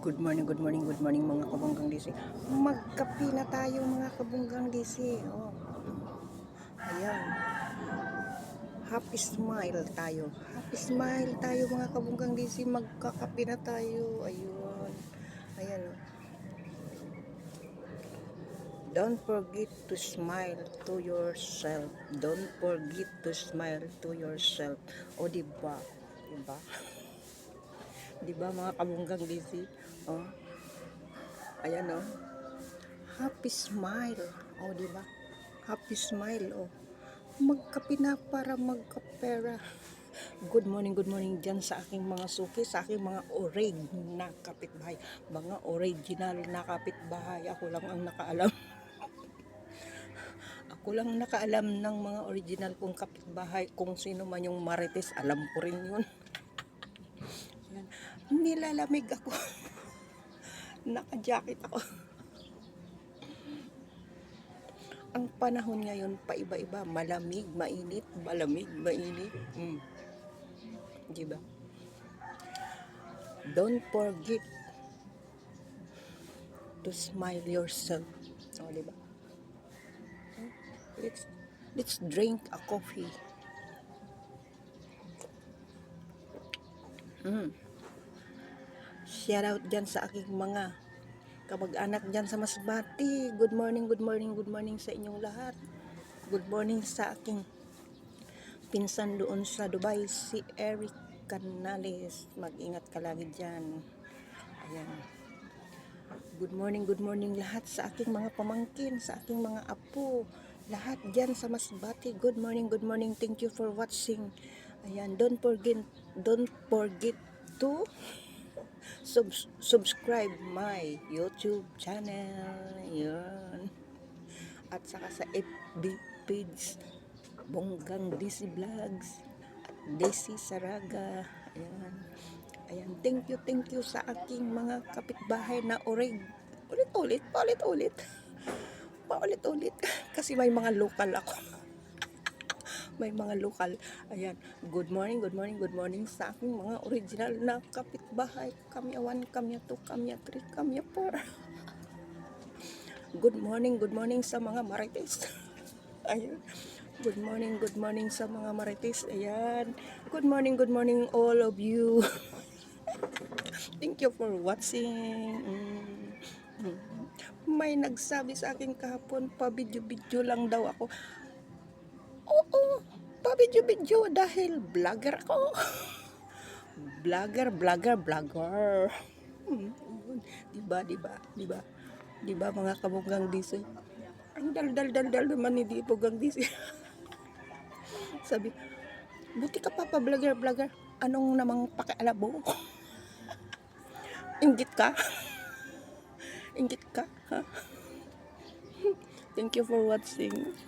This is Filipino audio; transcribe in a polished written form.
Good morning mga kabunggang DC. Magkape na tayo mga kabunggang DC. Oh, ayan. Happy smile tayo. Happy smile tayo mga kabunggang DC. Magkakape na tayo. Ayun. Ayan. Oh. Don't forget to smile to yourself. Don't forget to smile to yourself. O diba? Diba? Diba mga kabunggang DC? Oh. Ayan oh. Happy smile. Oh, diba? Happy smile. Oh. Magkape na para magkapera. Good morning dyan sa aking mga suki, sa aking mga oreg na kapitbahay. Mga original na kapitbahay. Ako lang ang nakaalam. Ako lang nakaalam ng mga original kong kapitbahay. Kung sino man yung marites, alam ko rin yun. Nilalamig ako. Naka-jacket ako. Ang panahon ngayon, paiba-iba. Malamig, mainit. Malamig, mainit. Diba? Don't forget to smile yourself. O, diba? Let's drink a coffee. Shout out dyan sa aking mga kamag-anak dyan sa Masbate. Good morning sa inyong lahat. Good morning sa aking pinsan doon sa Dubai, si Eric Canales. Mag-ingat ka lagi dyan. Ayan. Good morning lahat sa aking mga pamangkin, sa aking mga apo. Lahat dyan sa Masbate. Good morning. Thank you for watching. Ayan, don't forget to subscribe my YouTube channel. Yan. At saka sa FB page, Bonggang DC Vlogs, DC Saraga. Ayan. Ayan. Thank you sa aking mga kapitbahay na oreg. Paulit-ulit. Kasi may mga local ako. May mga lokal. Ayan. Good morning sa aking mga original na kapitbahay. Kamya 1, kamya 2, kamya 3, kamya 4. Good morning sa mga marites. Ayan. Good morning sa mga marites. Ayan. Good morning all of you. Thank you for watching. May nagsabi sa akin kahapon, pa-video lang daw ako. Oo, pa-video dahil vlogger ako. Vlogger. Diba mga kabunggang DC? Ang dal naman ni Bonggang DC. Sabi, buti ka pa vlogger. Anong namang pakialam mo? Inggit ka? Ha? Thank you for watching.